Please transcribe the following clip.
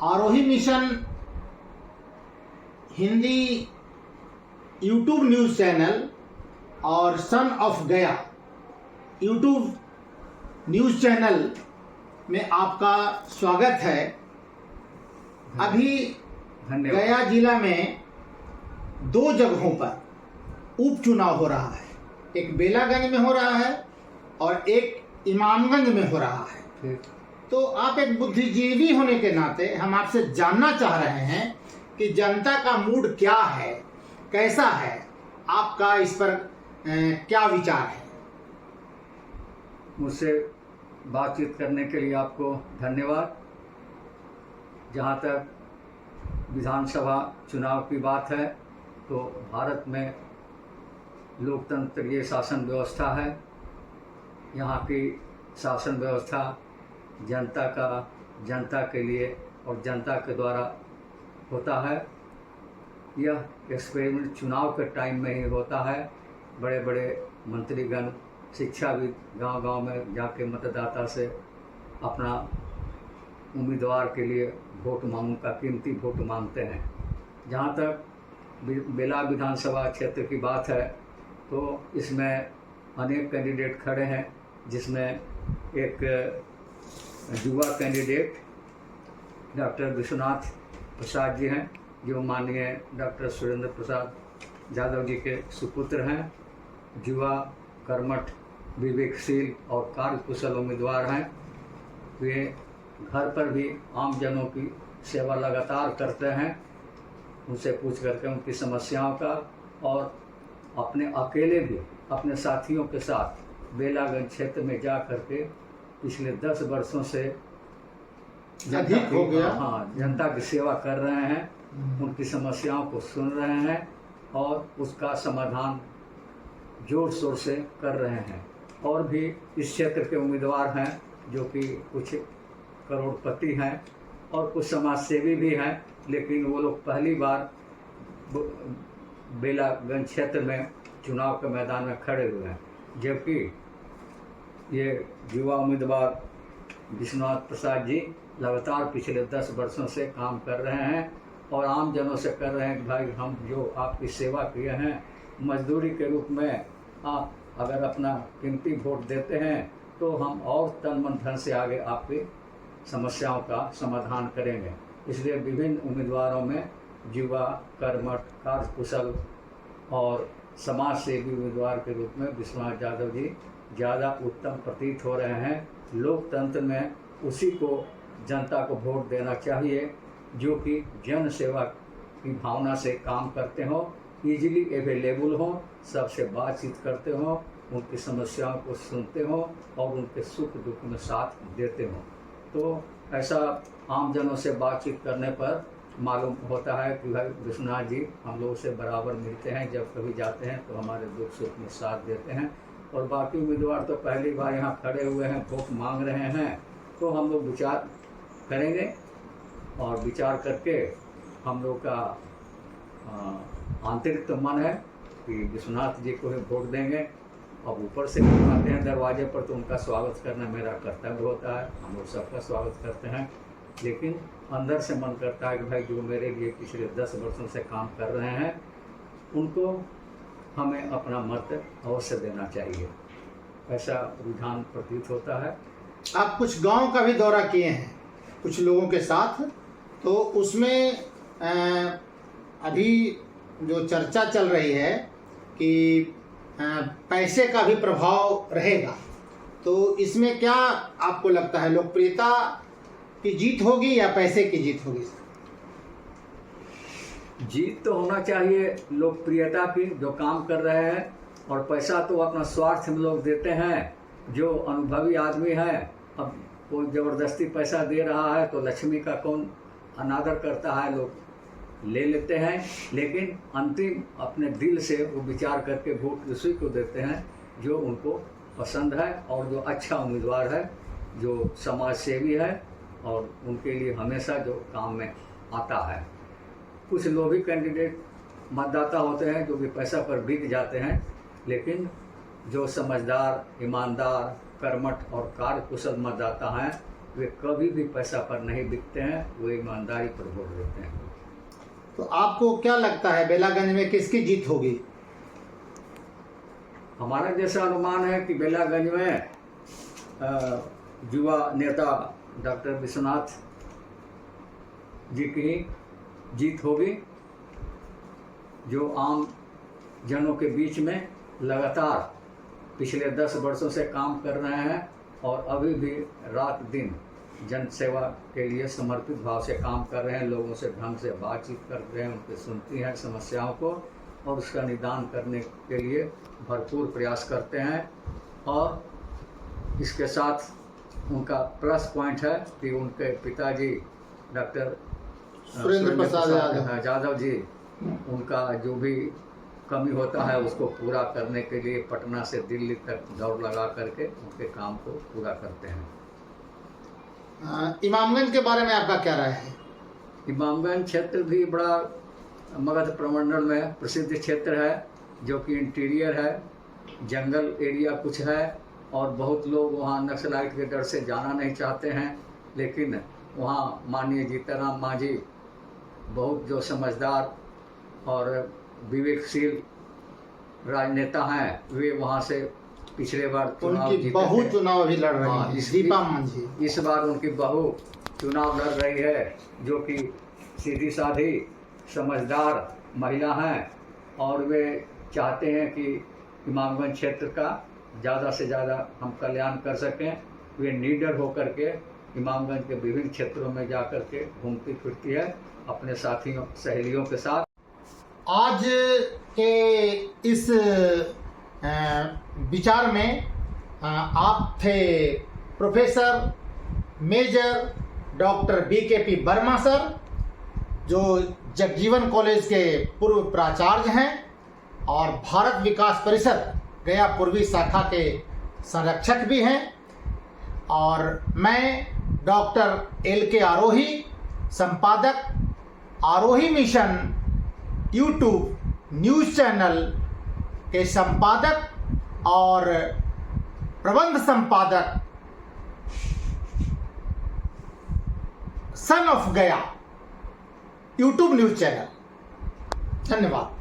आरोही mission Hindi YouTube news channel और son of Gaya YouTube news channel में आपका स्वागत है। अभी गया जिला में 2 जगहों पर उपचुनाव हो रहा है, एक बेलागंज में हो रहा है और एक इमामगंज में हो रहा है। तो आप एक बुद्धिजीवी होने के नाते हम आपसे जानना चाह रहे हैं कि जनता का मूड क्या है, कैसा है, आपका इस पर क्या विचार है। मुझसे बातचीत करने के लिए आपको धन्यवाद। जहाँ तक विधानसभा चुनाव की बात है तो भारत में लोकतंत्रीय शासन व्यवस्था है। यहाँ की शासन व्यवस्था जनता के लिए और जनता के द्वारा होता है। यह एक्सपेरिमेंट चुनाव के टाइम में ही होता है। बड़े बड़े मंत्रीगण, शिक्षाविद गांव-गांव में जाके मतदाता से अपना उम्मीदवार के लिए कीमती वोट मांगते हैं। जहाँ तक बेला विधानसभा क्षेत्र की बात है तो इसमें अनेक कैंडिडेट खड़े हैं, जिसमें एक युवा कैंडिडेट डॉक्टर विश्वनाथ प्रसाद जी हैं, जो माननीय डॉक्टर सुरेंद्र प्रसाद यादव जी के सुपुत्र हैं। युवा, कर्मठ, विवेकशील और कार्यकुशल उम्मीदवार हैं। वे घर पर भी आम जनों की सेवा लगातार करते हैं, उनसे पूछ करके उनकी समस्याओं का, और अपने अकेले भी अपने साथियों के साथ बेलागंज क्षेत्र में जा करके पिछले 10 वर्षों से जनता की सेवा कर रहे हैं, उनकी समस्याओं को सुन रहे हैं और उसका समाधान जोर शोर से कर रहे हैं। और भी इस क्षेत्र के उम्मीदवार हैं जो कि कुछ करोड़पति हैं और कुछ समाजसेवी भी हैं, लेकिन वो लोग पहली बार बेलागंज क्षेत्र में चुनाव के मैदान में खड़े हुए हैं। जबकि ये युवा उम्मीदवार विश्वनाथ प्रसाद जी लगातार पिछले 10 वर्षों से काम कर रहे हैं और आम जनों से कर रहे हैं कि भाई हम जो आपकी सेवा किए हैं, मजदूरी के रूप में आप अगर अपना कीमती वोट देते हैं तो हम और तन मन धन से आगे आपकी समस्याओं का समाधान करेंगे। इसलिए विभिन्न उम्मीदवारों में युवा, कर्मठ, कार्यकुशल और समाज सेवी उम्मीदवार के रूप में विश्वनाथ यादव जी ज़्यादा उत्तम प्रतीत हो रहे हैं। लोकतंत्र में उसी को जनता को वोट देना चाहिए जो कि जन सेवा की भावना से काम करते हों, ईजिली अवेलेबल हों, सबसे बातचीत करते हों, उनकी समस्याओं को सुनते हों और उनके सुख दुख में साथ देते हों। तो ऐसा आम जनों से बातचीत करने पर मालूम होता है कि भाई विश्वनाथ जी हम लोगों से बराबर मिलते हैं, जब कभी जाते हैं तो हमारे दुख सुख में साथ देते हैं। और बाकी उम्मीदवार तो पहली बार यहाँ खड़े हुए हैं, वोट मांग रहे हैं, तो हम लोग विचार करेंगे और विचार करके हम लोग का आंतरिक तो मन है कि विश्वनाथ जी को ही वोट देंगे। अब ऊपर से आते हैं दरवाजे पर तो उनका स्वागत करना मेरा कर्तव्य होता है, हम लोग सबका स्वागत करते हैं। लेकिन अंदर से मन करता है कि भाई जो मेरे लिए पिछले 10 वर्षों से काम कर रहे हैं उनको हमें अपना मत अवश्य देना चाहिए, ऐसा रुझान प्रतीत होता है। आप कुछ गांव का भी दौरा किए हैं कुछ लोगों के साथ, तो उसमें अभी जो चर्चा चल रही है कि पैसे का भी प्रभाव रहेगा, तो इसमें क्या आपको लगता है, लोकप्रियता की जीत होगी या पैसे की जीत होगी? जीत तो होना चाहिए लोकप्रियता की, जो काम कर रहे हैं, और पैसा तो अपना स्वार्थ में लोग देते हैं। जो अनुभवी आदमी है, अब कोई ज़बरदस्ती पैसा दे रहा है तो लक्ष्मी का कौन अनादर करता है, लोग ले लेते हैं। लेकिन अंतिम अपने दिल से वो विचार करके वोट उसी को देते हैं जो उनको पसंद है और जो अच्छा उम्मीदवार है, जो समाज सेवी है और उनके लिए हमेशा जो काम में आता है। कुछ लोभी कैंडिडेट मतदाता होते हैं जो कि पैसा पर बिक जाते हैं, लेकिन जो समझदार, ईमानदार, कर्मठ और कार्यकुशल मतदाता हैं वे कभी भी पैसा पर नहीं बिकते हैं, वो ईमानदारी पर वोट देते हैं। तो आपको क्या लगता है बेलागंज में किसकी जीत होगी? हमारा जैसा अनुमान है कि बेलागंज में युवा नेता डॉक्टर विश्वनाथ जी की जीत होगी, जो आम जनों के बीच में लगातार पिछले 10 वर्षों से काम कर रहे हैं और अभी भी रात दिन जन सेवा के लिए समर्पित भाव से काम कर रहे हैं। लोगों से ढंग से बातचीत कर रहे हैं, उनकी सुनती हैं समस्याओं को और उसका निदान करने के लिए भरपूर प्रयास करते हैं। और इसके साथ उनका प्लस पॉइंट है कि उनके पिताजी डॉक्टर सुरेंद्र प्रसाद यादव जी, उनका जो भी कमी होता है उसको पूरा करने के लिए पटना से दिल्ली तक दौड़ लगा करके उनके काम को पूरा करते हैं। इमामगंज के बारे में आपका क्या राय है? इमामगंज क्षेत्र भी बड़ा मगध प्रमंडल में प्रसिद्ध क्षेत्र है, जो कि इंटीरियर है, जंगल एरिया कुछ है और बहुत लोग वहाँ नक्सलाइट के डर से जाना नहीं चाहते हैं। लेकिन वहाँ माननीय जीतनराम मांझी बहुत जो समझदार और विवेकशील राजनेता हैं, वे वहाँ से पिछले बार चुनाव उनकी बहू चुनाव भी लड़ रही हाँ, है, दीपा मांझी। इस बार उनकी बहू चुनाव लड़ रही है, जो कि सीधी साधी समझदार महिला हैं और वे चाहते हैं कि इमामगंज क्षेत्र का ज़्यादा से ज़्यादा हम कल्याण कर सकें। वे निडर होकर के इमामगंज के विभिन्न क्षेत्रों में जा कर के घूमती फिरती है अपने साथियों सहेलियों के साथ। आज के इस विचार में आप थे professor major doctor BKP Verma sir, जो जगजीवन कॉलेज के पूर्व प्राचार्य हैं और भारत विकास परिषद गया पूर्वी शाखा के संरक्षक भी हैं। और मैं डॉक्टर LK आरोही, संपादक आरोही मिशन यूट्यूब न्यूज़ चैनल के संपादक और प्रबंध संपादक सन of Gaya YouTube news channel. धन्यवाद।